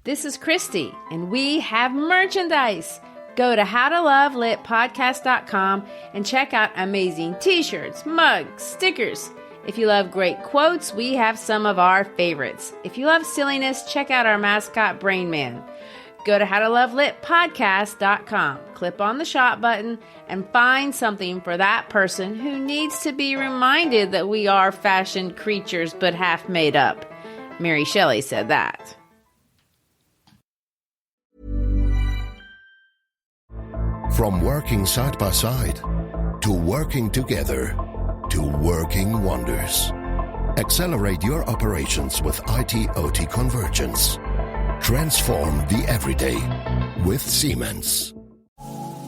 This is Christy, and we have merchandise. Go to howtolovelitpodcast.com and check out amazing t-shirts, mugs, stickers. If you love great quotes, we have some of our favorites. If you love silliness, check out our mascot, Brain Man. Go to howtolovelitpodcast.com, click on the shop button, and find something for that person who needs to be reminded that we are fashioned creatures but half made up. Mary Shelley said that. From working side by side, to working together, to working wonders. Accelerate your operations with IT/OT convergence. Transform the everyday with Siemens.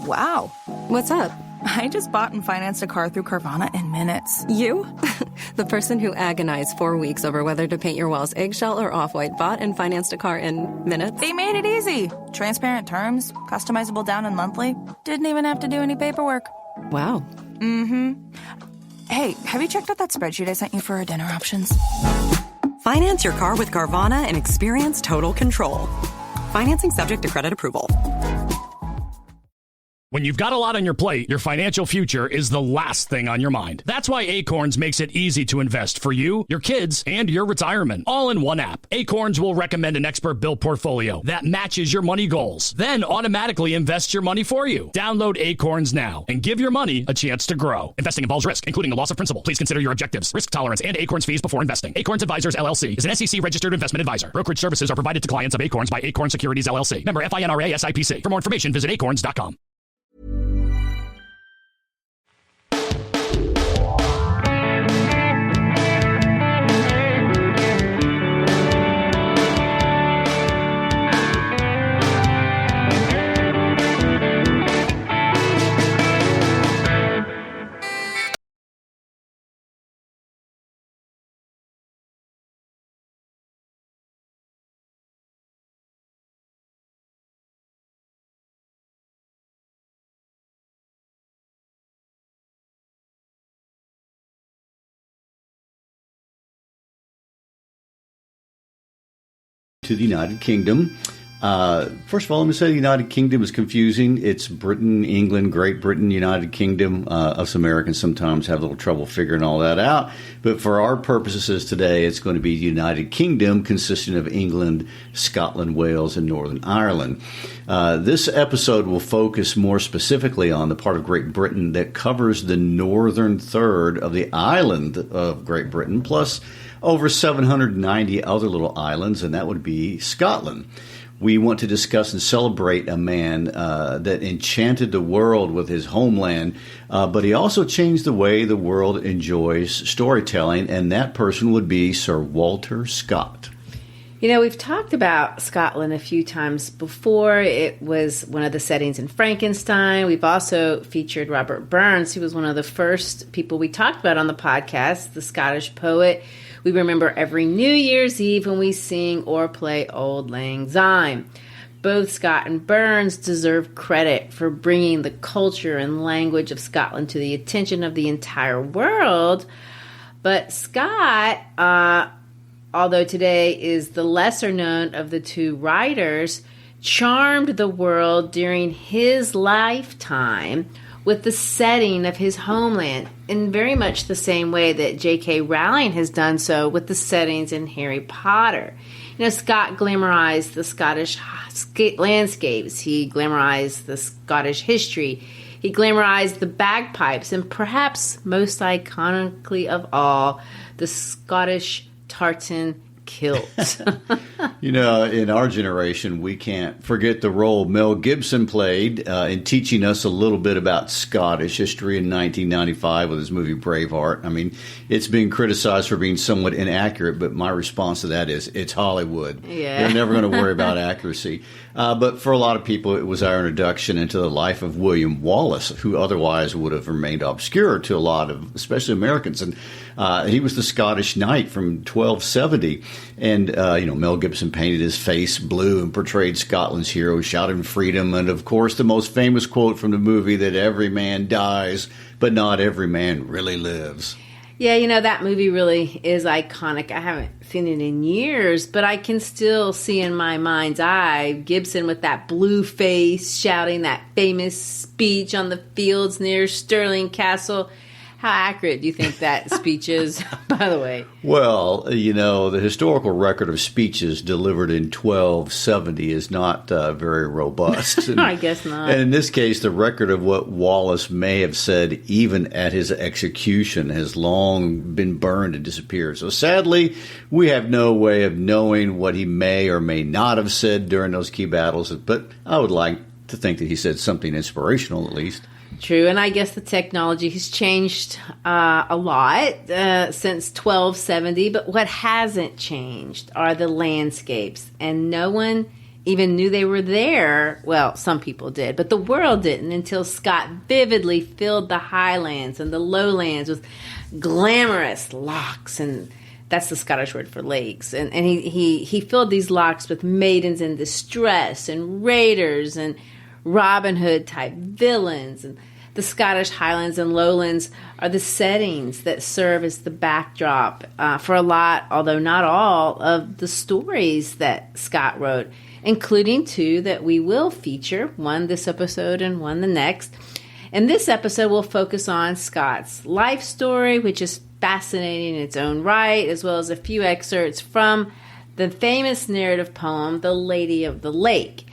Wow. What's up? I just bought and financed a car through Carvana in minutes. You? The person who agonized 4 weeks over whether to paint your walls eggshell or off-white bought and financed a car in minutes? They made it easy. Transparent terms, customizable down and monthly. Didn't even have to do any paperwork. Wow. Mm-hmm. Hey, have you checked out that spreadsheet I sent you for our dinner options? Finance your car with Carvana and experience total control. Financing subject to credit approval. When you've got a lot on your plate, your financial future is the last thing on your mind. That's why Acorns makes it easy to invest for you, your kids, and your retirement. All in one app. Acorns will recommend an expert-built portfolio that matches your money goals, then automatically invests your money for you. Download Acorns now and give your money a chance to grow. Investing involves risk, including the loss of principal. Please consider your objectives, risk tolerance, and Acorns fees before investing. Acorns Advisors, LLC is an SEC-registered investment advisor. Brokerage services are provided to clients of Acorns by Acorn Securities, LLC. Member FINRA SIPC. For more information, visit acorns.com. To the United Kingdom. First of all, let me say the United Kingdom is confusing. It's Britain, England, Great Britain, United Kingdom. Us Americans sometimes have a little trouble figuring all that out. But for our purposes today, it's going to be the United Kingdom, consisting of England, Scotland, Wales, and Northern Ireland. This episode will focus more specifically on the part of Great Britain that covers the northern third of the island of Great Britain, plus over 790 other little islands, and that would be Scotland. We want to discuss and celebrate a man that enchanted the world with his homeland, but he also changed the way the world enjoys storytelling, and that person would be Sir Walter Scott. You know, we've talked about Scotland a few times before. It was one of the settings in Frankenstein. We've also featured Robert Burns, who was one of the first people we talked about on the podcast, the Scottish poet. We remember every New Year's Eve when we sing or play Auld Lang Syne. Both Scott and Burns deserve credit for bringing the culture and language of Scotland to the attention of the entire world. But Scott, although today is the lesser known of the two writers, charmed the world during his lifetime with the setting of his homeland in very much the same way that J.K. Rowling has done so with the settings in Harry Potter. You know, Scott glamorized the Scottish landscapes. He glamorized the Scottish history. He glamorized the bagpipes, and perhaps most iconically of all, the Scottish tartan kilt. You know, in our generation, we can't forget the role Mel Gibson played in teaching us a little bit about Scottish history in 1995 with his movie Braveheart. I mean, it's being criticized for being somewhat inaccurate, but my response to that is it's Hollywood. Yeah. They're never going to worry about accuracy. But for a lot of people, it was our introduction into the life of William Wallace, who otherwise would have remained obscure to a lot of, especially Americans. And he was the Scottish knight from 1270. And, Mel Gibson painted his face blue and portrayed Scotland's hero shouting freedom. And, of course, the most famous quote from the movie that every man dies, but not every man really lives. Yeah, that movie really is iconic. I haven't seen it in years, but I can still see in my mind's eye Gibson with that blue face shouting that famous speech on the fields near Stirling Castle. How accurate do you think that speech is, by the way? Well, the historical record of speeches delivered in 1270 is not very robust. And, I guess not. And in this case, the record of what Wallace may have said even at his execution has long been burned and disappeared. So sadly, we have no way of knowing what he may or may not have said during those key battles. But I would like to think that he said something inspirational, at least. True, and I guess the technology has changed a lot since 1270, but what hasn't changed are the landscapes, and no one even knew they were there. Well, some people did, but the world didn't until Scott vividly filled the Highlands and the Lowlands with glamorous lochs, and that's the Scottish word for lakes, and he filled these lochs with maidens in distress and raiders and Robin Hood type villains. And the Scottish Highlands and Lowlands are the settings that serve as the backdrop for a lot, although not all, of the stories that Scott wrote, including 2 that we will feature, one this episode and one the next. And this episode will focus on Scott's life story, which is fascinating in its own right, as well as a few excerpts from the famous narrative poem, The Lady of the Lake.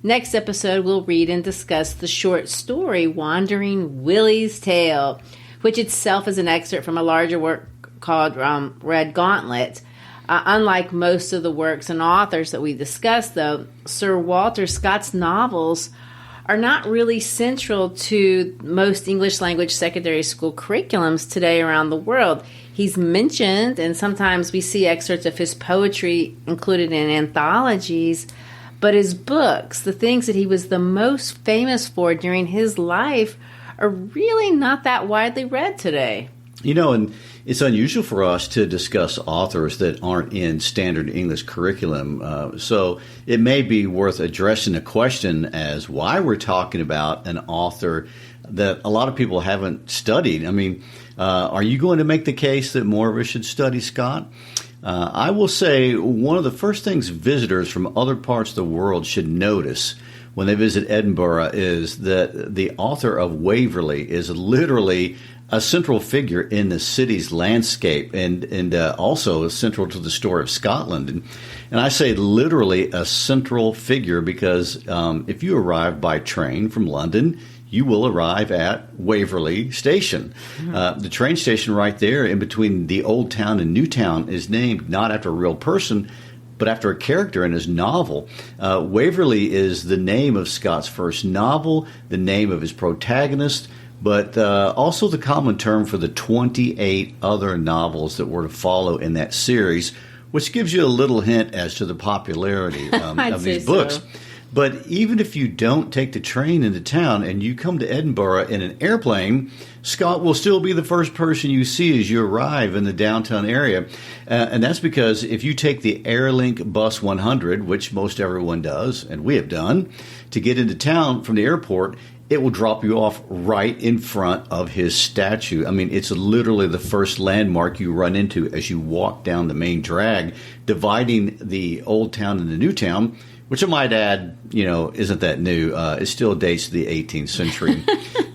Next episode, we'll read and discuss the short story, Wandering Willie's Tale, which itself is an excerpt from a larger work called Red Gauntlet. Unlike most of the works and authors that we discussed, though, Sir Walter Scott's novels are not really central to most English language secondary school curriculums today around the world. He's mentioned, and sometimes we see excerpts of his poetry included in anthologies, but his books, the things that he was the most famous for during his life, are really not that widely read today. And it's unusual for us to discuss authors that aren't in standard English curriculum. So it may be worth addressing a question as why we're talking about an author that a lot of people haven't studied. I mean, are you going to make the case that more of us should study Scott? I will say one of the first things visitors from other parts of the world should notice when they visit Edinburgh is that the author of Waverley is literally a central figure in the city's landscape and also central to the story of Scotland. And I say literally a central figure because if you arrive by train from London, you will arrive at Waverley Station. The train station right there in between the Old Town and New Town is named not after a real person, but after a character in his novel. Waverley is the name of Scott's first novel, the name of his protagonist, but also the common term for the 28 other novels that were to follow in that series, which gives you a little hint as to the popularity of these books. So. But even if you don't take the train into town and you come to Edinburgh in an airplane, Scott will still be the first person you see as you arrive in the downtown area. And that's because if you take the Airlink Bus 100, which most everyone does, and we have done, to get into town from the airport, it will drop you off right in front of his statue. I mean, it's literally the first landmark you run into as you walk down the main drag, dividing the Old Town and the New Town, which I might add, isn't that new. It still dates to the 18th century.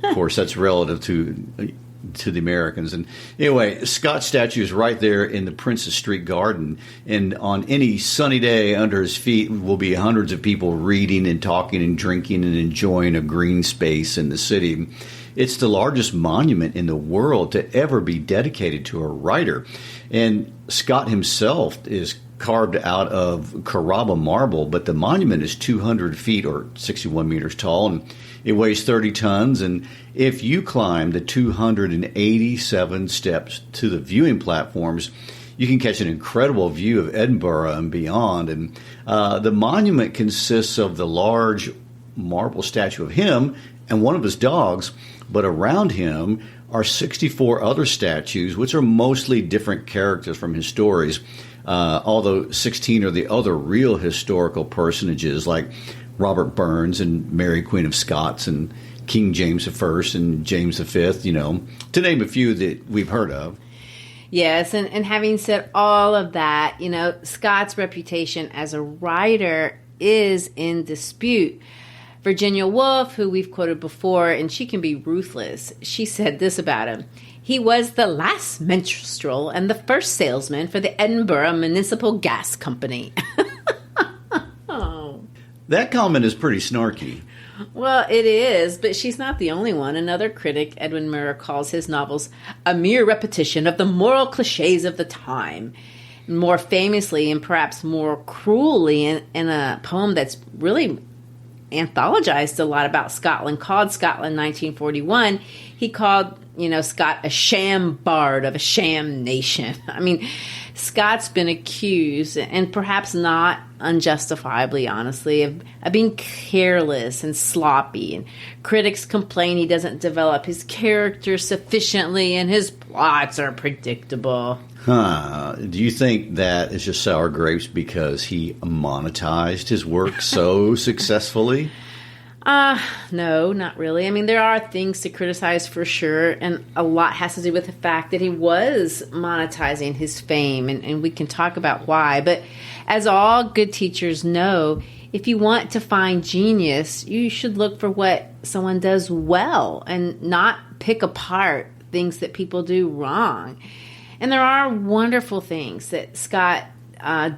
Of course, that's relative to the Americans. And anyway, Scott's statue is right there in the Princess Street Garden. And on any sunny day under his feet will be hundreds of people reading and talking and drinking and enjoying a green space in the city. It's the largest monument in the world to ever be dedicated to a writer. And Scott himself is carved out of Carrara marble, but the monument is 200 feet or 61 meters tall, and it weighs 30 tons. And if you climb the 287 steps to the viewing platforms, you can catch an incredible view of Edinburgh and beyond. And the monument consists of the large marble statue of him and one of his dogs, but around him are 64 other statues, which are mostly different characters from his stories. Although 16 are the other real historical personages like Robert Burns and Mary Queen of Scots and King James I and James V, to name a few that we've heard of. Yes, and having said all of that, Scott's reputation as a writer is in dispute. Virginia Woolf, who we've quoted before, and she can be ruthless, she said this about him. He was the last minstrel and the first salesman for the Edinburgh Municipal Gas Company. Oh. That comment is pretty snarky. Well, it is, but she's not the only one. Another critic, Edwin Murrow, calls his novels a mere repetition of the moral cliches of the time. More famously, and perhaps more cruelly, in a poem that's really anthologized a lot about Scotland, called Scotland 1941, he called, Scott a sham bard of a sham nation. I mean, Scott's been accused, and perhaps not unjustifiably, honestly, of being careless and sloppy. And critics complain he doesn't develop his character sufficiently and his plots are predictable. Do you think that is just sour grapes because he monetized his work so successfully? No, not really. I mean, there are things to criticize for sure, and a lot has to do with the fact that he was monetizing his fame, and we can talk about why. But as all good teachers know, if you want to find genius, you should look for what someone does well and not pick apart things that people do wrong. And there are wonderful things that Scott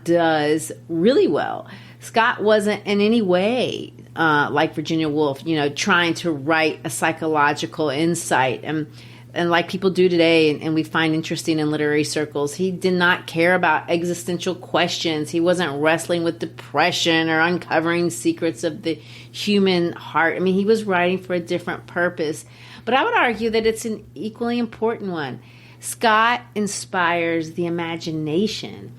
does really well. Scott wasn't in any way like Virginia Woolf, trying to write a psychological insight and like people do today and we find interesting in literary circles. He did not care about existential questions. He wasn't wrestling with depression or uncovering secrets of the human heart. I mean, he was writing for a different purpose. But I would argue that it's an equally important one. Scott inspires the imagination,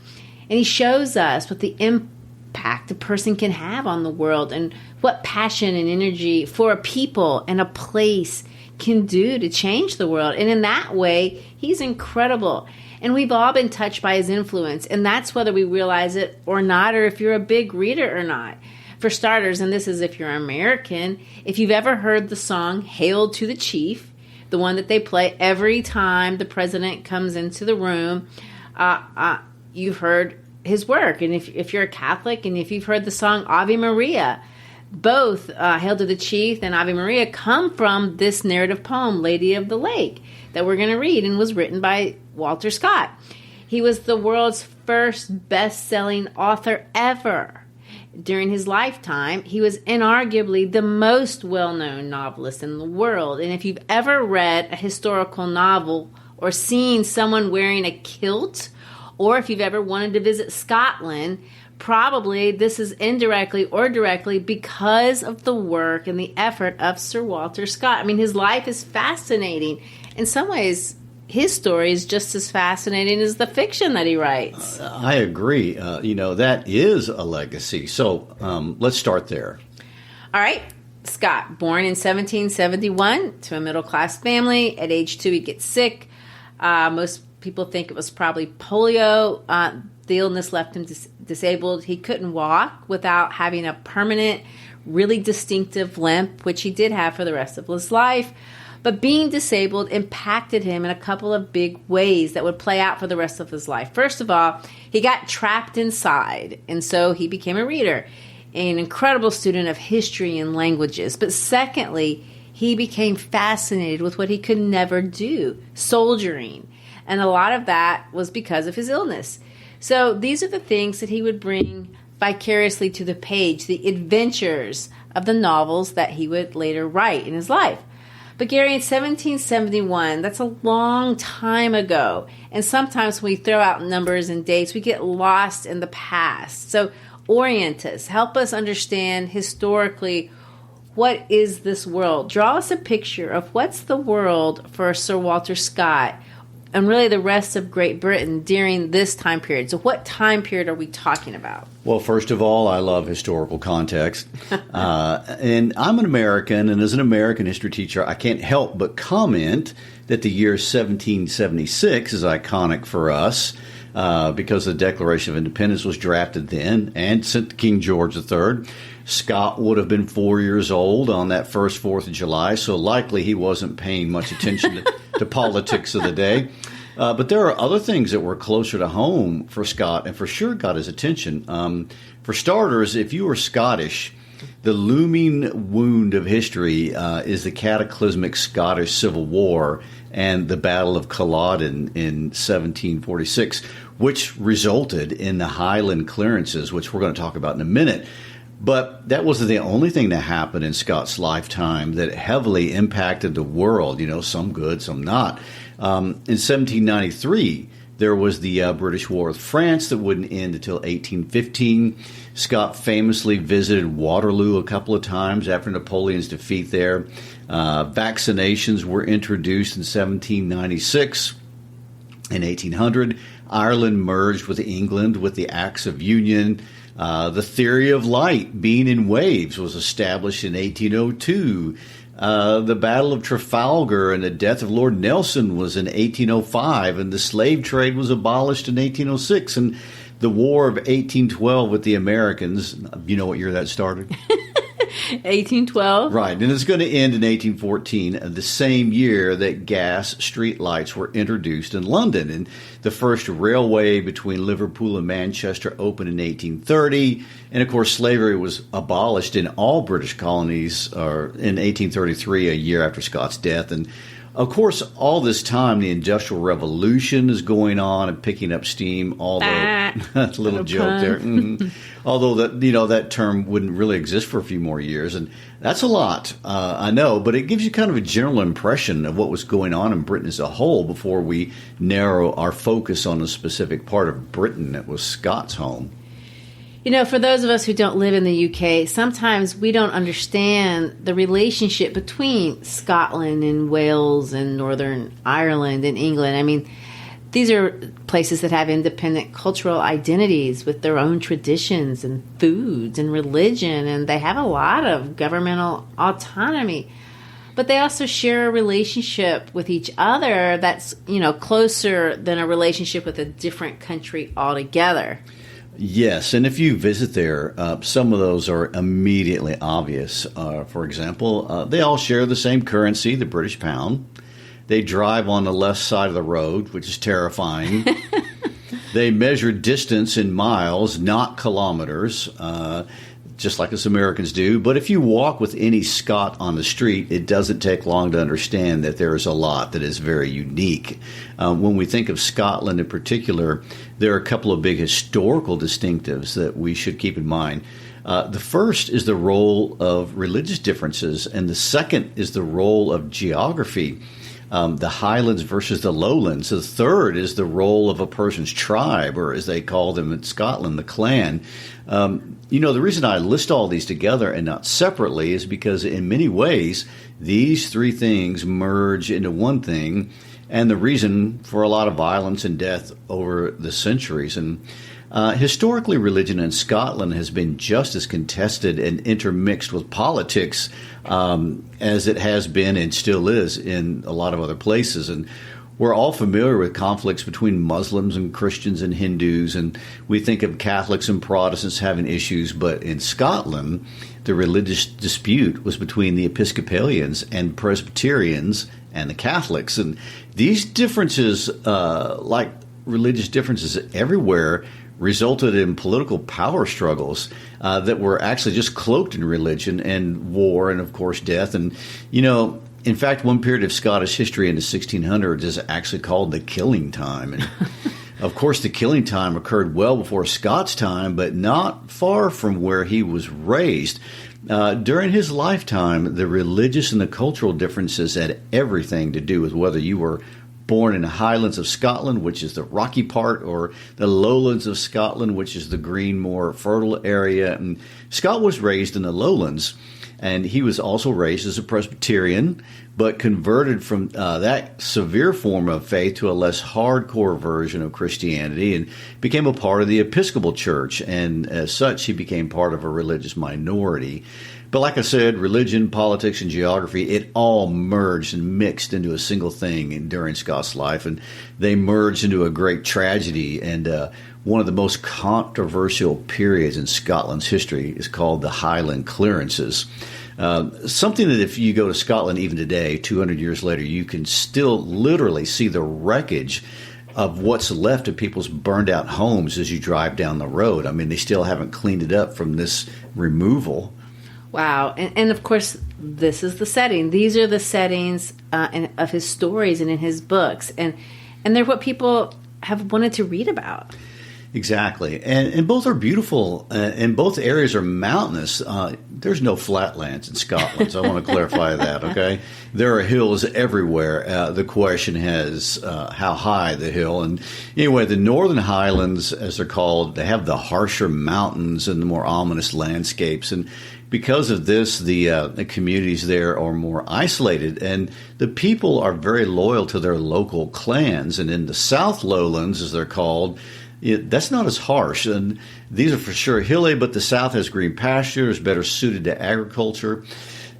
and he shows us what the impact a person can have on the world and what passion and energy for a people and a place can do to change the world. And in that way, he's incredible. And we've all been touched by his influence, and that's whether we realize it or not, or if you're a big reader or not. For starters, and this is if you're American, if you've ever heard the song Hail to the Chief, the one that they play every time the president comes into the room, you've heard his work. And if you're a Catholic and if you've heard the song Ave Maria, both Hail to the Chief and Ave Maria come from this narrative poem, Lady of the Lake, that we're going to read and was written by Walter Scott. He was the world's first best-selling author ever. During his lifetime, he was inarguably the most well-known novelist in the world. And if you've ever read a historical novel or seen someone wearing a kilt, or if you've ever wanted to visit Scotland, probably this is indirectly or directly because of the work and the effort of Sir Walter Scott. I mean, his life is fascinating. In some ways, his story is just as fascinating as the fiction that he writes. I agree. That is a legacy. So let's start there. All right. Scott, born in 1771 to a middle-class family. At age 2, he gets sick. Most people think it was probably polio. The illness left him disabled. He couldn't walk without having a permanent, really distinctive limp, which he did have for the rest of his life. But being disabled impacted him in a couple of big ways that would play out for the rest of his life. First of all, he got trapped inside, and so he became a reader, an incredible student of history and languages. But secondly, he became fascinated with what he could never do, soldiering. And a lot of that was because of his illness. So these are the things that he would bring vicariously to the page, the adventures of the novels that he would later write in his life. But Gary, in 1771, that's a long time ago. And sometimes when we throw out numbers and dates, we get lost in the past. So orient us, help us understand historically, what is this world? Draw us a picture of what's the world for Sir Walter Scott and really the rest of Great Britain during this time period. So what time period are we talking about? Well, first of all, I love historical context. And I'm an American, and as an American history teacher, I can't help but comment that the year 1776 is iconic for us because the Declaration of Independence was drafted then and sent to King George III. Scott would have been 4 years old on that first 4th of July, so likely he wasn't paying much attention to politics of the day. But there are other things that were closer to home for Scott and for sure got his attention. For starters, if you were Scottish, the looming wound of history is the cataclysmic Scottish Civil War and the Battle of Culloden in 1746, which resulted in the Highland clearances, which we're going to talk about in a minute. But that wasn't the only thing that happened in Scott's lifetime that heavily impacted the world, some good, some not. In 1793, there was the British War with France that wouldn't end until 1815. Scott famously visited Waterloo a couple of times after Napoleon's defeat there. Vaccinations were introduced in 1796. In 1800, Ireland merged with England with the Acts of Union. The theory of light being in waves was established in 1802. The Battle of Trafalgar and the death of Lord Nelson was in 1805, and the slave trade was abolished in 1806. And the War of 1812 with the Americans, you know what year that started? 1812. Right, and it's going to end in 1814, the same year that gas street lights were introduced in London. And the first railway between Liverpool and Manchester opened in 1830. And, of course, slavery was abolished in all British colonies in 1833, a year after Scott's death. And, of course, all this time, the Industrial Revolution is going on and picking up steam, although that's a little joke there. Mm-hmm. Although that term wouldn't really exist for a few more years. And that's a lot, I know, but it gives you kind of a general impression of what was going on in Britain as a whole before we narrow our focus on a specific part of Britain that was Scott's home. For those of us who don't live in the UK, sometimes we don't understand the relationship between Scotland and Wales and Northern Ireland and England. I mean, these are places that have independent cultural identities with their own traditions and foods and religion, and they have a lot of governmental autonomy. But they also share a relationship with each other that's, closer than a relationship with a different country altogether. Yes, and if you visit there, some of those are immediately obvious. For example, they all share the same currency, the British pound. They drive on the left side of the road, which is terrifying. They measure distance in miles, not kilometers, just like us Americans do. But if you walk with any Scot on the street, it doesn't take long to understand that there is a lot that is very unique. When we think of Scotland in particular, there are a couple of big historical distinctives that we should keep in mind. The first is the role of religious differences, and the second is the role of geography. The Highlands versus the Lowlands. The third is the role of a person's tribe, or as they call them in Scotland, the clan. The reason I list all these together and not separately is because in many ways, these three things merge into one thing, and the reason for a lot of violence and death over the centuries. And historically, religion in Scotland has been just as contested and intermixed with politics as it has been and still is in a lot of other places. And we're all familiar with conflicts between Muslims and Christians and Hindus, and we think of Catholics and Protestants having issues. But in Scotland, the religious dispute was between the Episcopalians and Presbyterians and the Catholics. And these differences, like religious differences everywhere, resulted in political power struggles that were actually just cloaked in religion and war and, of course, death. And, in fact, one period of Scottish history in the 1600s is actually called the Killing Time. And, of course, the Killing Time occurred well before Scott's time, but not far from where he was raised. During his lifetime, the religious and the cultural differences had everything to do with whether you were born in the Highlands of Scotland, which is the rocky part, or the Lowlands of Scotland, which is the green, more fertile area. And Scott was raised in the Lowlands, and he was also raised as a Presbyterian, but converted from that severe form of faith to a less hardcore version of Christianity and became a part of the Episcopal Church. And as such, he became part of a religious minority. But like I said, religion, politics, and geography, it all merged and mixed into a single thing during Scott's life. And they merged into a great tragedy. And one of the most controversial periods in Scotland's history is called the Highland Clearances. Something that if you go to Scotland even today, 200 years later, you can still literally see the wreckage of what's left of people's burned out homes as you drive down the road. I mean, they still haven't cleaned it up from this removal. Wow. And of course, this is the setting. These are the settings of his stories and in his books. And they're what people have wanted to read about. Exactly. And both are beautiful, and both areas are mountainous. There's no flatlands in Scotland, so I want to clarify that, okay? There are hills everywhere. The question is how high the hill. And anyway, the Northern Highlands, as they're called, they have the harsher mountains and the more ominous landscapes. And because of this, the communities there are more isolated, and the people are very loyal to their local clans. And in the South Lowlands, as they're called, that's not as harsh. And these are for sure hilly, but the South has green pastures, better suited to agriculture.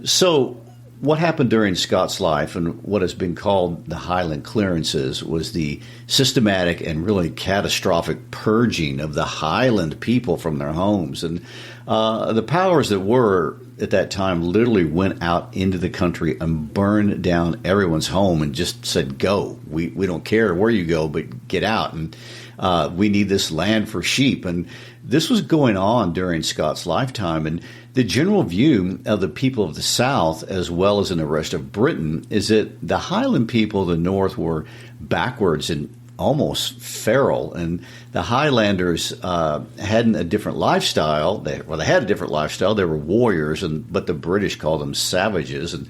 So what happened during Scott's life and what has been called the Highland clearances was the systematic and really catastrophic purging of the Highland people from their homes. And the powers that were at that time literally went out into the country and burned down everyone's home and just said, go. We don't care where you go, but get out. And we need this land for sheep. And this was going on during Scott's lifetime. And the general view of the people of the South, as well as in the rest of Britain, is that the Highland people of the North were backwards and almost feral. And the Highlanders had a different lifestyle. They had a different lifestyle. They were warriors, but the British called them savages. And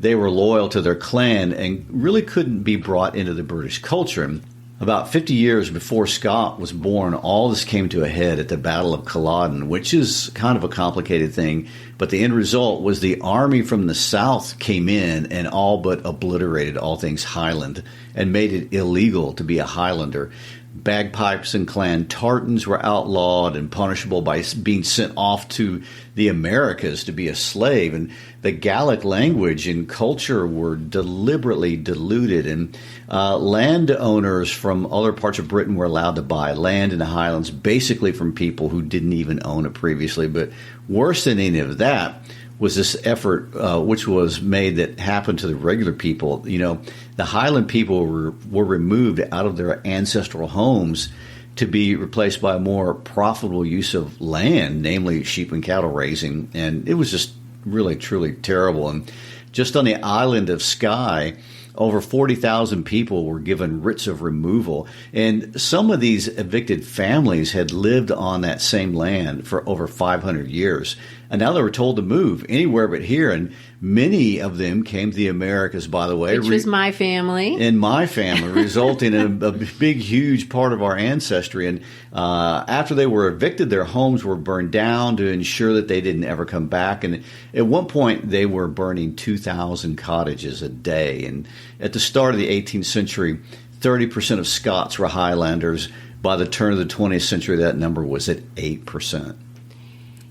they were loyal to their clan and really couldn't be brought into the British culture. About 50 years before Scott was born, all this came to a head at the Battle of Culloden, which is kind of a complicated thing. But the end result was the army from the south came in and all but obliterated all things Highland and made it illegal to be a Highlander. Bagpipes and clan tartans were outlawed and punishable by being sent off to the Americas to be a slave. And the Gaelic language and culture were deliberately diluted. And landowners from other parts of Britain were allowed to buy land in the Highlands, basically from people who didn't even own it previously. But worse than any of that was this effort which was made that happened to the regular people. You know, the Highland people were removed out of their ancestral homes to be replaced by a more profitable use of land, namely sheep and cattle raising. And it was just really, truly terrible. And just on the island of Skye, over 40,000 people were given writs of removal. And some of these evicted families had lived on that same land for over 500 years. And now they were told to move anywhere but here. And many of them came to the Americas, by the way. Which was my family. And my family, resulting in a big, huge part of our ancestry. And after they were evicted, their homes were burned down to ensure that they didn't ever come back. And at one point, they were burning 2,000 cottages a day. And at the start of the 18th century, 30% of Scots were Highlanders. By the turn of the 20th century, that number was at 8%.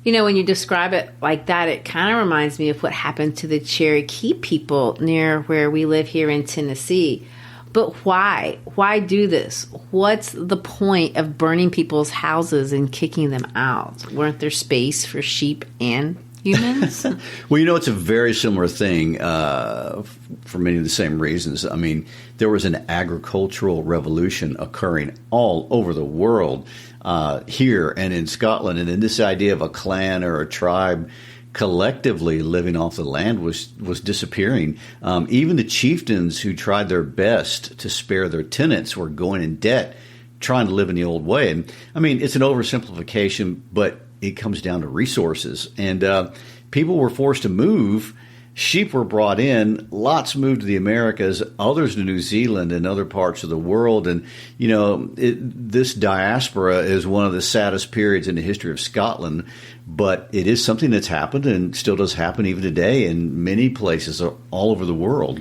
You know, when you describe it like that, it kind of reminds me of what happened to the Cherokee people near where we live here in Tennessee. But why? Why do this? What's the point of burning people's houses and kicking them out? Weren't there space for sheep and humans? Well, you know, it's a very similar thing for many of the same reasons. I mean, there was an agricultural revolution occurring all over the world. Here and in Scotland, and in this idea of a clan or a tribe collectively living off the land was disappearing. Even the chieftains who tried their best to spare their tenants were going in debt, trying to live in the old way. And I mean, it's an oversimplification, but it comes down to resources. And people were forced to move. Sheep were brought in, lots moved to the Americas, others to New Zealand and other parts of the world. And, you know, this diaspora is one of the saddest periods in the history of Scotland, but it is something that's happened and still does happen even today in many places all over the world.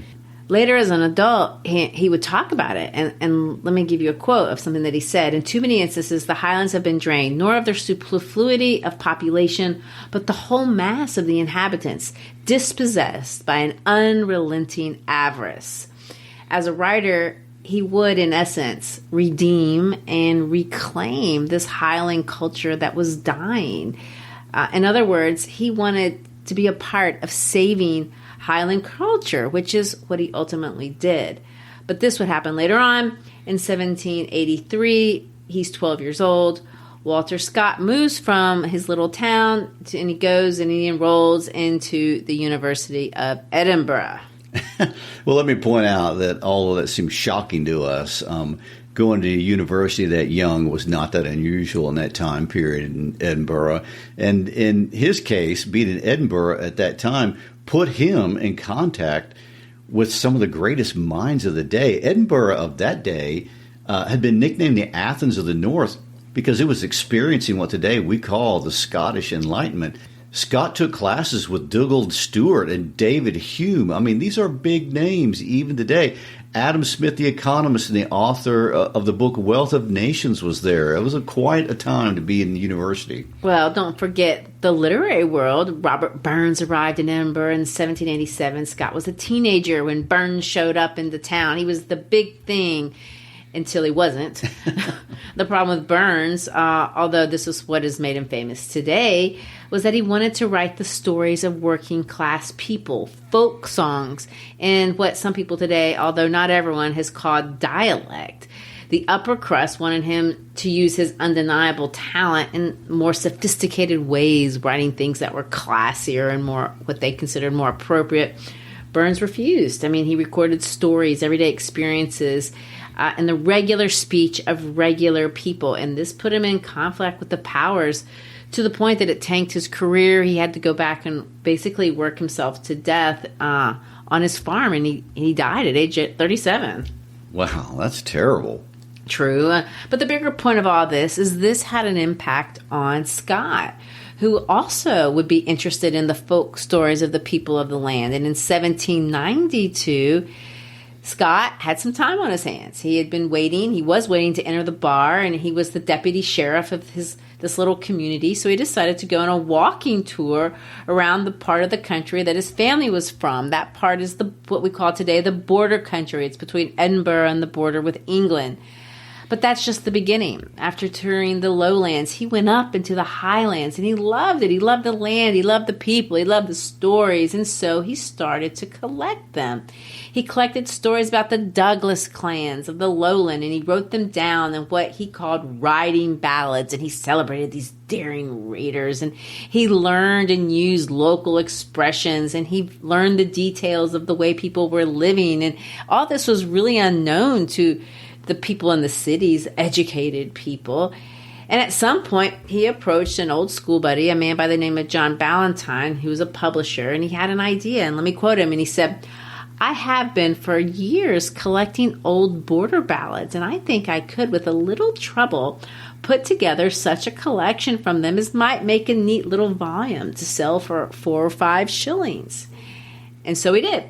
Later as an adult, he would talk about it. And let me give you a quote of something that he said. In too many instances, the Highlands have been drained, nor of their superfluity of population, but the whole mass of the inhabitants, dispossessed by an unrelenting avarice. As a writer, he would, in essence, redeem and reclaim this Highland culture that was dying. In other words, he wanted to be a part of saving Highland culture, which is what he ultimately did. But this would happen later on. In 1783, he's 12 years old. Walter Scott moves from his little town and he goes and he enrolls into the University of Edinburgh. Well, let me point out that although that seems shocking to us, going to university that young was not that unusual in that time period in Edinburgh. And in his case, being in Edinburgh at that time put him in contact with some of the greatest minds of the day. Edinburgh of that day had been nicknamed the Athens of the North because it was experiencing what today we call the Scottish Enlightenment. Scott took classes with Dougald Stewart and David Hume. I mean, these are big names even today. Adam Smith, the economist and the author of the book Wealth of Nations, was there. It was quite a time to be in the university. Well, don't forget the literary world. Robert Burns arrived in Edinburgh in 1787. Scott was a teenager when Burns showed up in the town. He was the big thing until he wasn't. The problem with Burns, although this is what has made him famous today, was that he wanted to write the stories of working class people, folk songs, and what some people today, although not everyone, has called dialect. The upper crust wanted him to use his undeniable talent in more sophisticated ways, writing things that were classier and more what they considered more appropriate. Burns refused. I mean, he recorded stories, everyday experiences, and the regular speech of regular people. And this put him in conflict with the powers to the point that it tanked his career. He had to go back and basically work himself to death on his farm. And he died at age 37. Wow, that's terrible. True. But the bigger point of all this is this had an impact on Scott, who also would be interested in the folk stories of the people of the land. And in 1792... Scott had some time on his hands. He was waiting to enter the bar, and he was the deputy sheriff of this little community. So he decided to go on a walking tour around the part of the country that his family was from. That part is what we call today the border country. It's between Edinburgh and the border with England. But that's just the beginning. After touring the lowlands, he went up into the Highlands, and he loved it. He loved the land. He loved the people. He loved the stories. And so he started to collect them. He collected stories about the Douglas clans of the lowland, and he wrote them down in what he called riding ballads, and he celebrated these daring raiders, and he learned and used local expressions, and he learned the details of the way people were living. And all this was really unknown to the people in the cities, educated people. And at some point, he approached an old school buddy, a man by the name of John Ballantyne, who was a publisher, and he had an idea. And let me quote him. And he said, "I have been for years collecting old border ballads, and I think I could, with a little trouble, put together such a collection from them as might make a neat little volume to sell for 4 or 5 shillings." And so he did.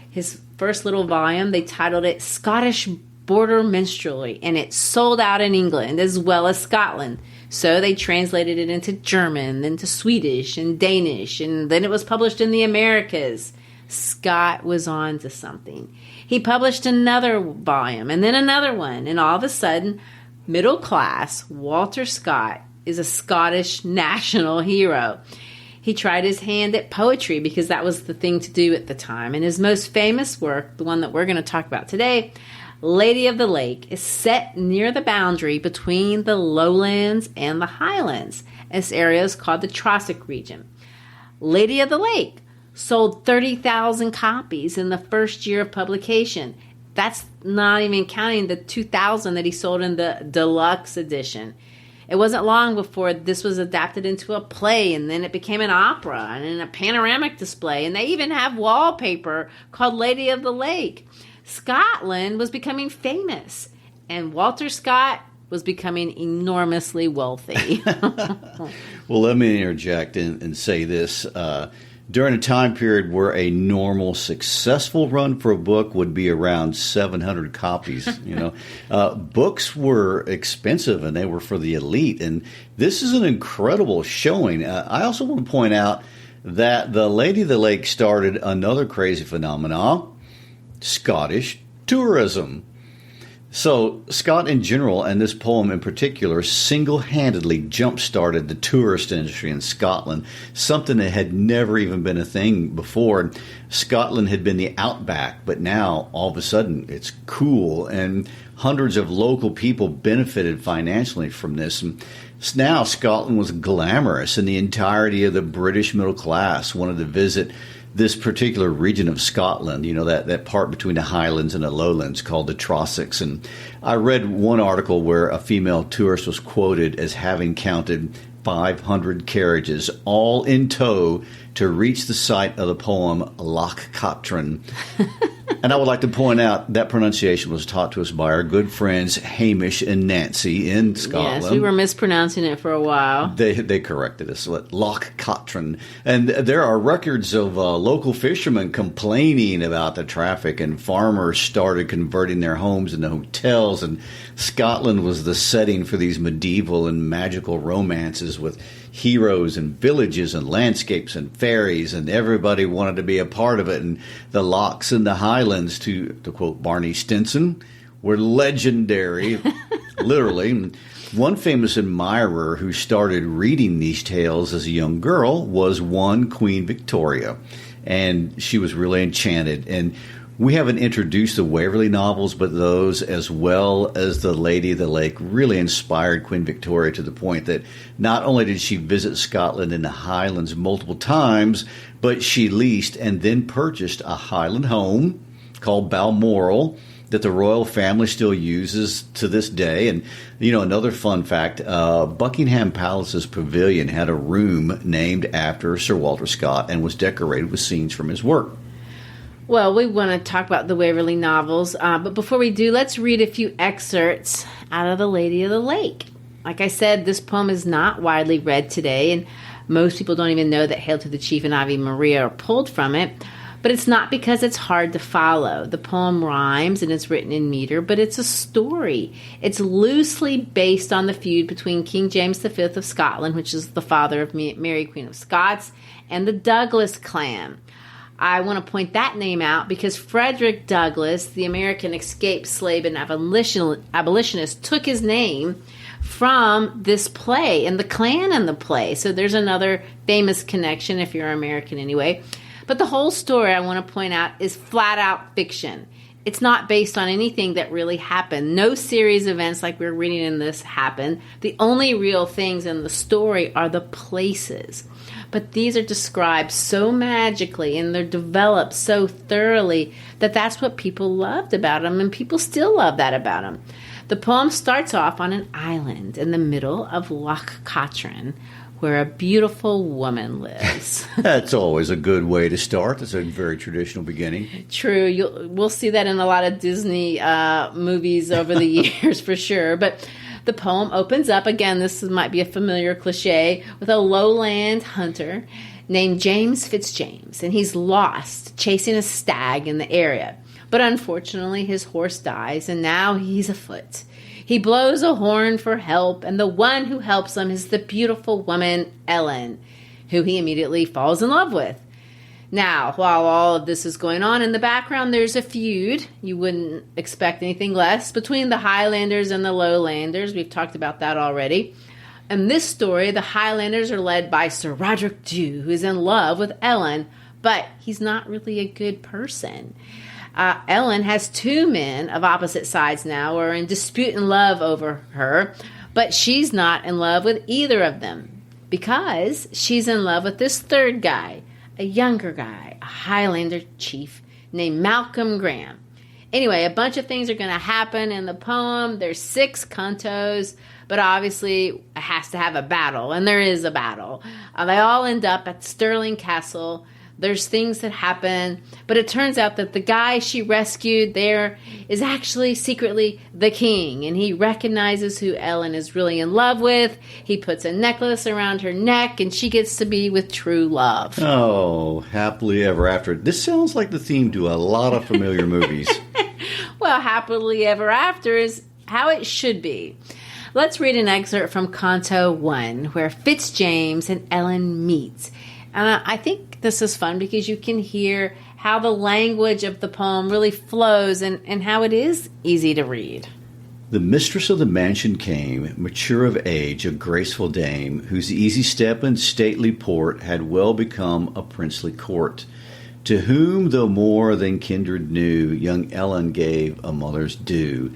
His first little volume, they titled it Scottish Border Minstrelsy, and it sold out in England as well as Scotland. So they translated it into German, then to Swedish and Danish, and then it was published in the Americas. Scott was on to something. He published another volume and then another one, and all of a sudden, middle class Walter Scott is a Scottish national hero. He tried his hand at poetry because that was the thing to do at the time, and his most famous work, the one that we're going to talk about today, Lady of the Lake, is set near the boundary between the lowlands and the highlands. This area is called the Trossach region. Lady of the Lake sold 30,000 copies in the first year of publication. That's not even counting the 2,000 that he sold in the deluxe edition. It wasn't long before this was adapted into a play, and then it became an opera and then a panoramic display, and they even have wallpaper called Lady of the Lake. Scotland was becoming famous, and Walter Scott was becoming enormously wealthy. Well, let me interject and say this. During a time period where a normal, successful run for a book would be around 700 copies, books were expensive and they were for the elite. And this is an incredible showing. I also want to point out that the Lady of the Lake started another crazy phenomenon, Scottish tourism. So Scott in general, and this poem in particular, single-handedly jump-started the tourist industry in Scotland, something that had never even been a thing before. Scotland had been the outback, but now, all of a sudden, it's cool, and hundreds of local people benefited financially from this. And now Scotland was glamorous, and the entirety of the British middle class wanted to visit this particular region of Scotland, that part between the Highlands and the Lowlands called the Trossachs. And I read one article where a female tourist was quoted as having counted 500 carriages, all in tow, to reach the site of the poem Loch Katrine. And I would like to point out that pronunciation was taught to us by our good friends Hamish and Nancy in Scotland. Yes, we were mispronouncing it for a while. They corrected us. Loch Katrine. And there are records of local fishermen complaining about the traffic, and farmers started converting their homes into hotels. And Scotland was the setting for these medieval and magical romances with heroes and villages and landscapes and fairies, and everybody wanted to be a part of it. And the lochs and the Highlands, to quote Barney Stinson, were legendary, literally. One famous admirer who started reading these tales as a young girl was one Queen Victoria, and she was really enchanted. And we haven't introduced the Waverley novels, but those, as well as The Lady of the Lake, really inspired Queen Victoria to the point that not only did she visit Scotland and the Highlands multiple times, but she leased and then purchased a Highland home called Balmoral that the royal family still uses to this day. And, another fun fact, Buckingham Palace's pavilion had a room named after Sir Walter Scott and was decorated with scenes from his work. Well, we want to talk about the Waverley novels, but before we do, let's read a few excerpts out of The Lady of the Lake. Like I said, this poem is not widely read today, and most people don't even know that Hail to the Chief and Ave Maria are pulled from it, but it's not because it's hard to follow. The poem rhymes and it's written in meter, but it's a story. It's loosely based on the feud between King James V of Scotland, which is the father of Mary, Queen of Scots, and the Douglas clan. I want to point that name out because Frederick Douglass, the American escaped slave and abolitionist, took his name from this play and the clan in the play. So there's another famous connection if you're American anyway. But the whole story, I want to point out, is flat out fiction. It's not based on anything that really happened. No series events like we're reading in this happened. The only real things in the story are the places. But these are described so magically and they're developed so thoroughly that that's what people loved about them, and people still love that about them. The poem starts off on an island in the middle of Loch Katrine, where a beautiful woman lives. That's always a good way to start. It's a very traditional beginning. True. We'll see that in a lot of Disney movies over the years for sure. But the poem opens up, again, this might be a familiar cliche, with a lowland hunter named James Fitzjames, and he's lost chasing a stag in the area. But unfortunately, his horse dies, and now he's afoot. He blows a horn for help, and the one who helps him is the beautiful woman, Ellen, who he immediately falls in love with. Now, while all of this is going on in the background, there's a feud, you wouldn't expect anything less, between the Highlanders and the Lowlanders. We've talked about that already. In this story, the Highlanders are led by Sir Roderick Dhu, who is in love with Ellen, but he's not really a good person. Ellen has two men of opposite sides now who are in dispute and love over her, but she's not in love with either of them because she's in love with this third guy, a younger guy, a Highlander chief named Malcolm Graham. Anyway, a bunch of things are going to happen in the poem. There's 6 cantos, but obviously it has to have a battle, and there is a battle. They all end up at Stirling Castle. There's things that happen, but it turns out that the guy she rescued there is actually secretly the king, and he recognizes who Ellen is really in love with. He puts a necklace around her neck, and she gets to be with true love. Oh, happily ever after. This sounds like the theme to a lot of familiar movies. Well, happily ever after is how it should be. Let's read an excerpt from Canto 1, where Fitzjames and Ellen meet. And I think this is fun because you can hear how the language of the poem really flows and how it is easy to read. The mistress of the mansion came, mature of age, a graceful dame, whose easy step and stately port had well become a princely court, to whom, though more than kindred knew, young Ellen gave a mother's due.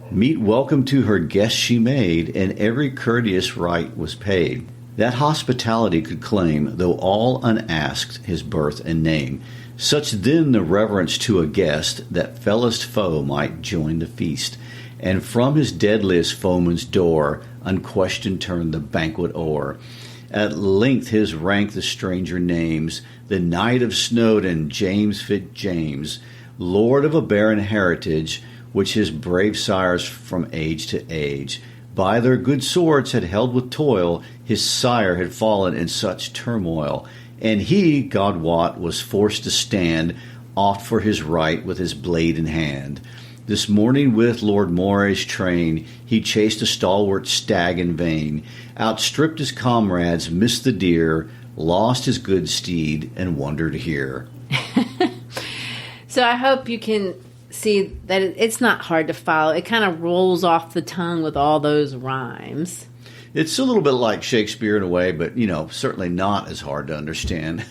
Meet welcome to her guests she made, and every courteous rite was paid that hospitality could claim, though all unasked his birth and name. Such then the reverence to a guest, that fellest foe might join the feast, and from his deadliest foeman's door unquestioned turned the banquet o'er. At length his rank the stranger names, the Knight of Snowdon, James Fitz-James, lord of a barren heritage, which his brave sires from age to age by their good swords had held with toil. His sire had fallen in such turmoil, and he, God wot, was forced to stand oft for his right with his blade in hand. This morning with Lord Moray's train he chased a stalwart stag in vain, outstripped his comrades, missed the deer, lost his good steed, and wandered here. So I hope you can see that it's not hard to follow. It kind of rolls off the tongue with all those rhymes. It's a little bit like Shakespeare in a way, but, certainly not as hard to understand.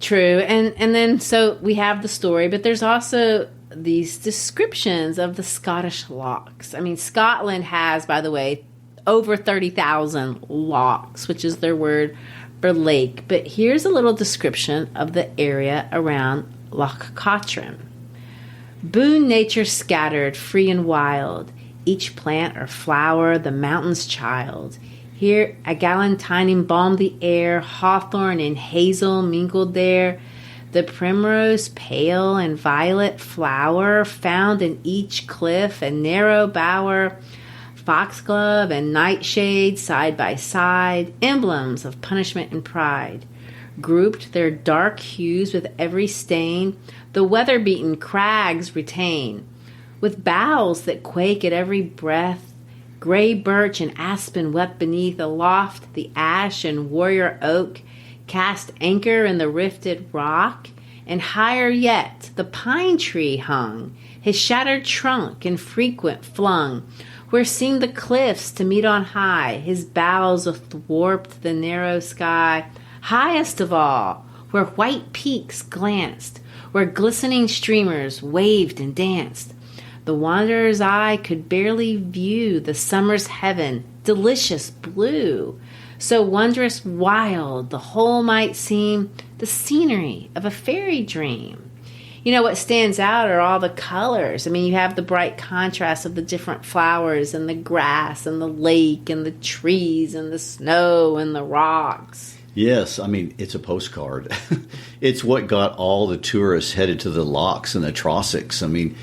True. And then so we have the story, but there's also these descriptions of the Scottish lochs. I mean, Scotland has, by the way, over 30,000 lochs, which is their word for lake. But here's a little description of the area around Loch Cotram. Boon nature scattered, free and wild, each plant or flower the mountain's child. Here a galantine embalmed the air, hawthorn and hazel mingled there. The primrose pale and violet flower found in each cliff and narrow bower. Foxglove and nightshade side by side, emblems of punishment and pride. Grouped their dark hues with every stain, the weather-beaten crags retain. With boughs that quake at every breath, gray birch and aspen wept beneath. Aloft the ash and warrior oak cast anchor in the rifted rock, and higher yet the pine tree hung, his shattered trunk infrequent flung, where seemed the cliffs to meet on high, his boughs athwart the narrow sky. Highest of all, where white peaks glanced, where glistening streamers waved and danced, the wanderer's eye could barely view the summer's heaven, delicious blue. So wondrous wild, the whole might seem the scenery of a fairy dream. What stands out are all the colors. I mean, you have the bright contrast of the different flowers and the grass and the lake and the trees and the snow and the rocks. Yes, I mean, it's a postcard. It's what got all the tourists headed to the lochs and the Trossachs. I mean,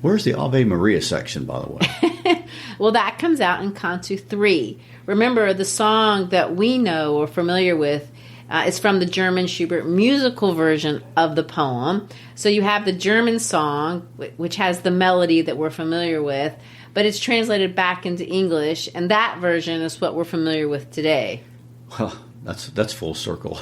where's the Ave Maria section, by the way? Well, that comes out in Canto 3. Remember, the song that we know or familiar with is from the German Schubert musical version of the poem. So you have the German song, which has the melody that we're familiar with, but it's translated back into English, and that version is what we're familiar with today. Well, that's full circle.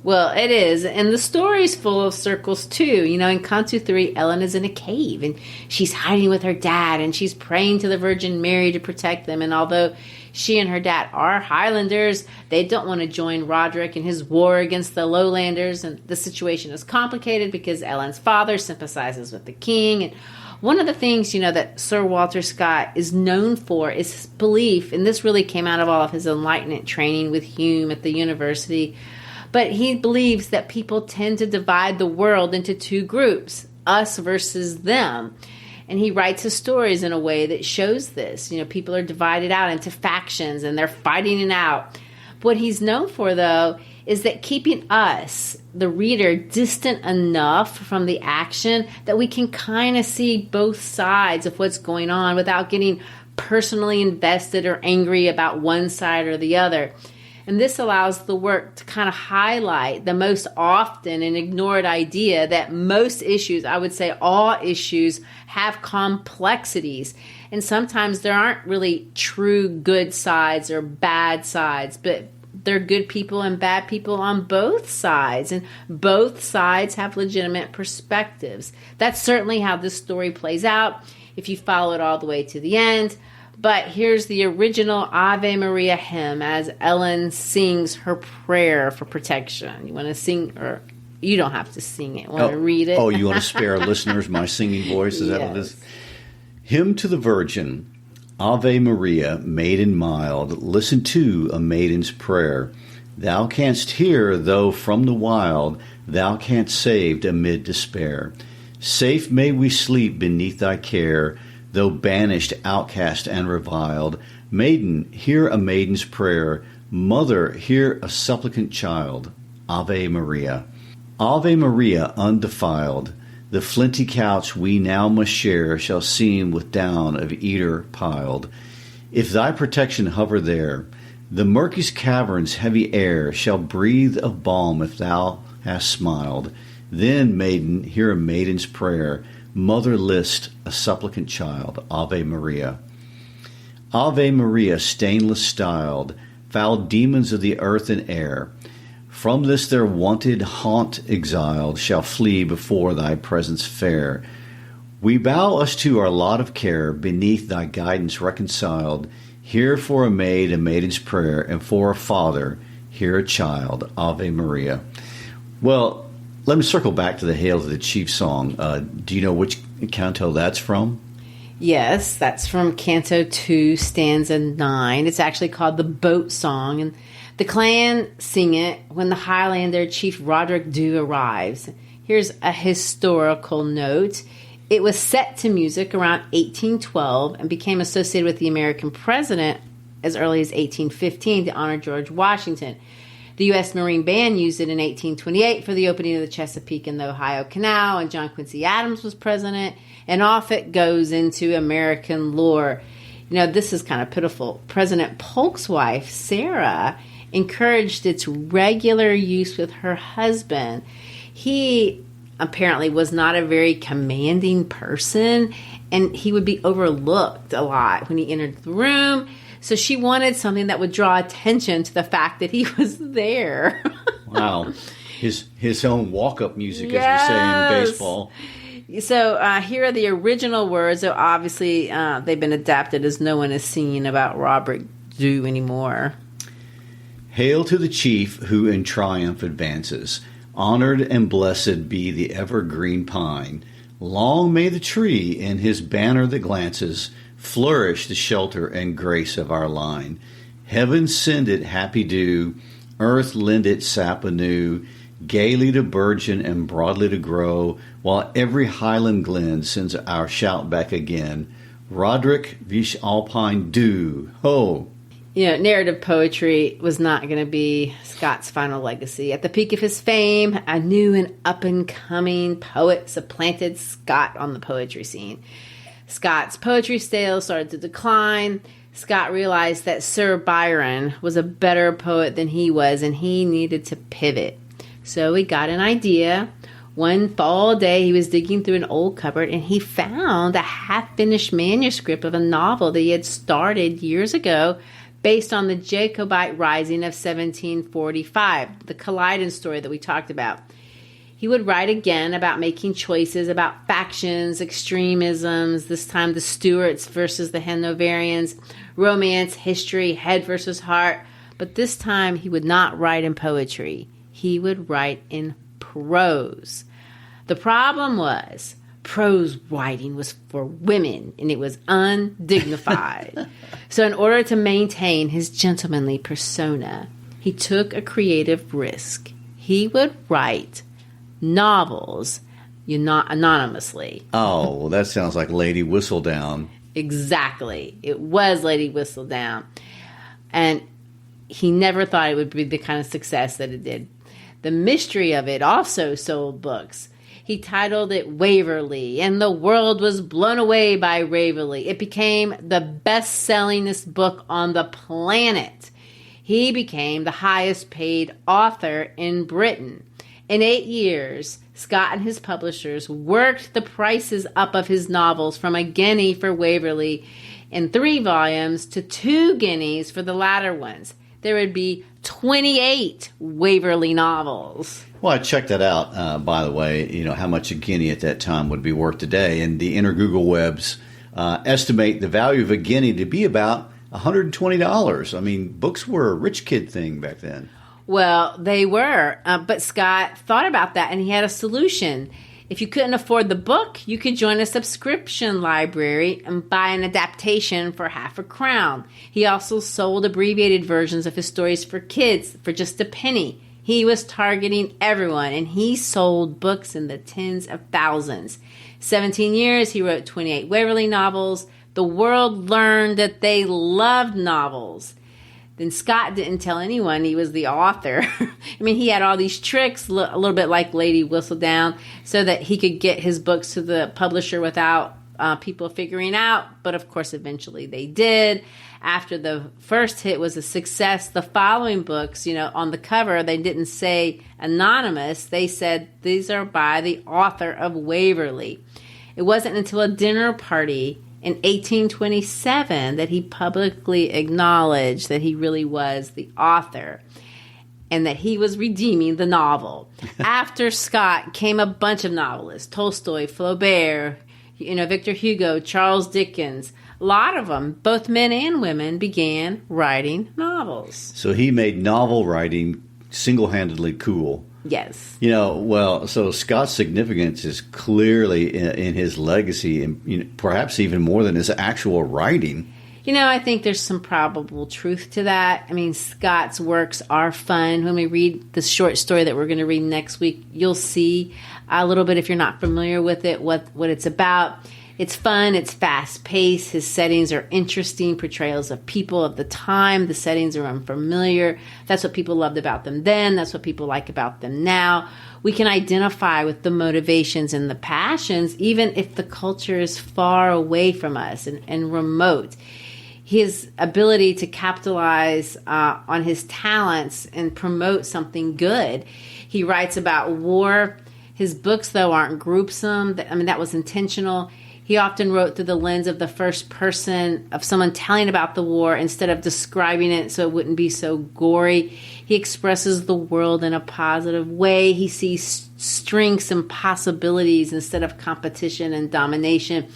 Well, it is. And the story's full of circles, too. In Canto 3, Ellen is in a cave, and she's hiding with her dad, and she's praying to the Virgin Mary to protect them. And although she and her dad are Highlanders, they don't want to join Roderick in his war against the Lowlanders. And the situation is complicated because Ellen's father sympathizes with the king. And one of the things, that Sir Walter Scott is known for is his belief, and this really came out of all of his Enlightenment training with Hume at the university, but he believes that people tend to divide the world into two groups, us versus them. And he writes his stories in a way that shows this. People are divided out into factions, and they're fighting it out. What he's known for, though, is that keeping us, the reader, distant enough from the action that we can kind of see both sides of what's going on without getting personally invested or angry about one side or the other. And this allows the work to kind of highlight the most often and ignored idea that most issues, I would say all issues, have complexities. And sometimes there aren't really true good sides or bad sides, but there are good people and bad people on both sides, and both sides have legitimate perspectives. That's certainly how this story plays out. if you follow it all the way to the end. But here's the original Ave Maria hymn as Ellen sings her prayer for protection. You want to sing, or you don't have to sing it. Want to read it? Oh, you want to spare our listeners my singing voice? Is that what it is? Hymn to the Virgin, Ave Maria, maiden mild, listen to a maiden's prayer. Thou canst hear, though from the wild, thou canst save amid despair. Safe may we sleep beneath thy care, though banished, outcast, and reviled. Maiden, hear a maiden's prayer. Mother, hear a supplicant child. Ave Maria. Ave Maria, undefiled. The flinty couch we now must share shall seem with down of Eder piled. If thy protection hover there, the murky's caverns heavy air shall breathe of balm if thou hast smiled. Then, maiden, hear a maiden's prayer. Mother, list a supplicant child. Ave Maria. Ave Maria, stainless styled, foul demons of the earth and air, from this their wonted haunt exiled, shall flee before thy presence fair. We bow us to our lot of care, beneath thy guidance reconciled. Hear for a maid a maiden's prayer, and for a father, hear a child. Ave Maria. Well, let me circle back to the Hail to the Chief song. Do you know which canto that's from? Yes, that's from Canto 2, stanza 9. It's actually called the Boat Song, and the clan sing it when the Highlander Chief Roderick Dhu arrives. Here's a historical note. It was set to music around 1812 and became associated with the American president as early as 1815 to honor George Washington. The U.S. Marine Band used it in 1828 for the opening of the Chesapeake and the Ohio Canal, and John Quincy Adams was president, and off it goes into American lore. You know, this is kind of pitiful. President Polk's wife, Sarah, encouraged its regular use with her husband. He apparently was not a very commanding person, and he would be overlooked a lot when he entered the room. So she wanted something that would draw attention to the fact that he was there. Wow. His own walk-up music, as we say in baseball. So here are the original words. So obviously, they've been adapted as no one is singing about Robert Dhu anymore. Hail to the chief who in triumph advances. Honored and blessed be the evergreen pine. Long may the tree in his banner that glances flourish the shelter and grace of our line. Heaven send it happy dew, earth lend it sap anew, gaily to burgeon and broadly to grow, while every highland glen sends our shout back again. Roderick Vish Alpine Dhu, ho! You know, narrative poetry was not going to be Scott's final legacy. At the peak of his fame, a new and up-and-coming poet supplanted Scott on the poetry scene. Scott's poetry style started to decline. Scott realized that Sir Byron was a better poet than he was, and he needed to pivot. So he got an idea. One fall day, he was digging through an old cupboard, and he found a half-finished manuscript of a novel that he had started years ago based on the Jacobite Rising of 1745, the Culloden story that we talked about. He would write again about making choices about factions, extremisms, this time the Stuarts versus the Hanoverians, romance, history, head versus heart. But this time he would not write in poetry. He would write in prose. The problem was prose writing was for women, and it was undignified. So in order to maintain his gentlemanly persona, he took a creative risk. He would write novels, not anonymously. Oh, well, that sounds like Lady Whistledown. Exactly. It was Lady Whistledown. And he never thought it would be the kind of success that it did. The mystery of it also sold books. He titled it Waverley, and the world was blown away by Waverley. It became the best-sellingest book on the planet. He became the highest-paid author in Britain. In 8 years, Scott and his publishers worked the prices up of his novels from a guinea for Waverley in 3 volumes to 2 guineas for the latter ones. There would be 28 Waverley novels. Well, I checked that out, by the way, you know, how much a guinea at that time would be worth today. And the inner Google webs estimate the value of a guinea to be about $120. I mean, books were a rich kid thing back then. Well, they were, but Scott thought about that, and he had a solution. If you couldn't afford the book, you could join a subscription library and buy an adaptation for half a crown. He also sold abbreviated versions of his stories for kids for just a penny. He was targeting everyone, and he sold books in the tens of thousands. 17 years, he wrote 28 Waverley novels. The world learned that they loved novels. Then Scott didn't tell anyone he was the author. I mean, he had all these tricks, a little bit like Lady Whistledown, so that he could get his books to the publisher without people figuring out. But of course, eventually they did. After the first hit was a success, the following books, on the cover, they didn't say anonymous. They said these are by the author of Waverley. It wasn't until a dinner party in 1827 that he publicly acknowledged that he really was the author and that he was redeeming the novel. After Scott came a bunch of novelists: Tolstoy, Flaubert, Victor Hugo, Charles Dickens. A lot of them, both men and women, began writing novels. So he made novel writing single-handedly cool. Yes. So Scott's significance is clearly in his legacy, and perhaps even more than his actual writing. I think there's some probable truth to that. I mean, Scott's works are fun. When we read the short story that we're going to read next week, you'll see a little bit, if you're not familiar with it, what it's about. It's fun. It's fast-paced. His settings are interesting portrayals of people of the time. The settings are unfamiliar. That's what people loved about them then. That's what people like about them now. We can identify with the motivations and the passions, even if the culture is far away from us and remote. His ability to capitalize on his talents and promote something good. He writes about war. His books, though, aren't groupsome. That was intentional. He often wrote through the lens of the first person, of someone telling about the war instead of describing it so it wouldn't be so gory. He expresses the world in a positive way. He sees strengths and possibilities instead of competition and domination.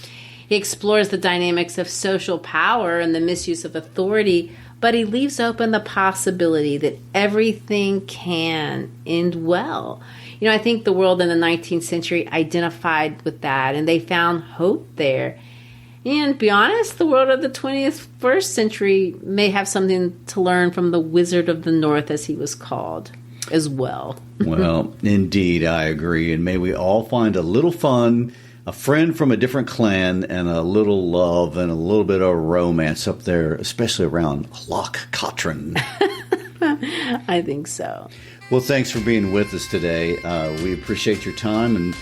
He explores the dynamics of social power and the misuse of authority, but he leaves open the possibility that everything can end well. I think the world in the 19th century identified with that, and they found hope there. And to be honest, the world of the 21st century may have something to learn from the Wizard of the North, as he was called, as well. Well, indeed, I agree. And may we all find a little fun, a friend from a different clan, and a little love and a little bit of romance up there, especially around Loch Cotran. I think so. Well, thanks for being with us today. We appreciate your time, and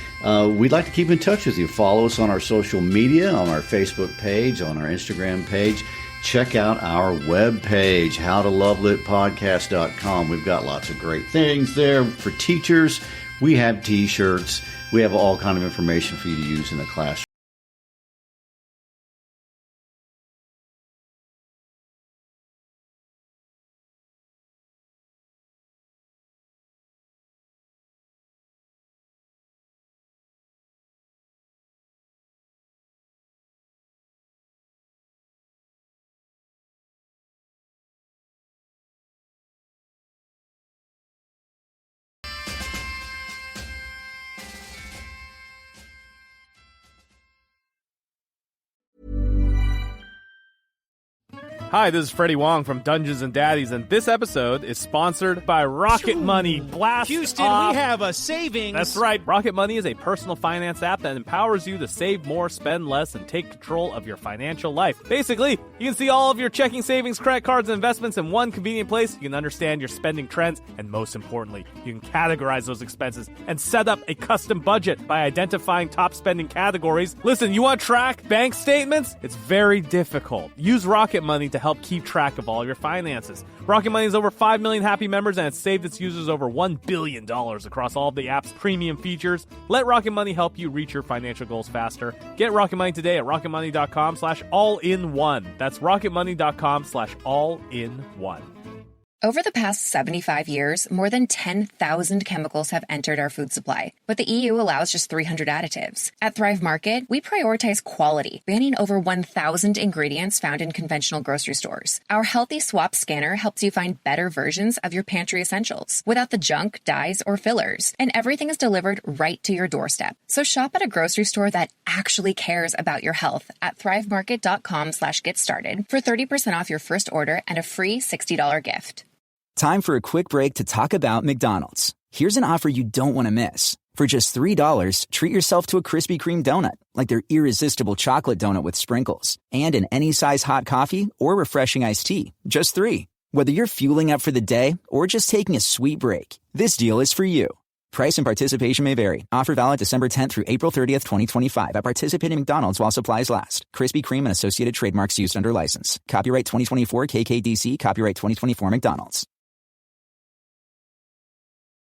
we'd like to keep in touch with you. Follow us on our social media, on our Facebook page, on our Instagram page. Check out our webpage, howtolovelitpodcast.com. We've got lots of great things there for teachers. We have T-shirts. We have all kind of information for you to use in the classroom. Hi, this is Freddie Wong from Dungeons & Daddies, and this episode is sponsored by Rocket Money. Blast Houston, off. we have a savings. That's right. Rocket Money is a personal finance app that empowers you to save more, spend less, and take control of your financial life. Basically, you can see all of your checking, savings, credit cards, and investments in one convenient place. You can understand your spending trends, and most importantly, you can categorize those expenses and set up a custom budget by identifying top spending categories. Listen, you want to track bank statements? It's very difficult. Use Rocket Money to help keep track of all your finances. Rocket Money has over 5 million happy members and it's saved its users over $1 billion across all of the app's premium features. Let Rocket Money help you reach your financial goals faster. Get Rocket Money today at rocketmoney.com/all-in-one. That's rocketmoney.com/all-in-one. Over the past 75 years, more than 10,000 chemicals have entered our food supply, but the EU allows just 300 additives. At Thrive Market, we prioritize quality, banning over 1,000 ingredients found in conventional grocery stores. Our Healthy Swap scanner helps you find better versions of your pantry essentials without the junk, dyes, or fillers, and everything is delivered right to your doorstep. So shop at a grocery store that actually cares about your health at thrivemarket.com/get-started for 30% off your first order and a free $60 gift. Time for a quick break to talk about McDonald's. Here's an offer you don't want to miss. For just $3, treat yourself to a Krispy Kreme donut, like their irresistible chocolate donut with sprinkles, and an any size hot coffee or refreshing iced tea. Just $3. Whether you're fueling up for the day or just taking a sweet break, this deal is for you. Price and participation may vary. Offer valid December 10th through April 30th, 2025 at participating McDonald's while supplies last. Krispy Kreme and associated trademarks used under license. Copyright 2024 KKDC. Copyright 2024 McDonald's.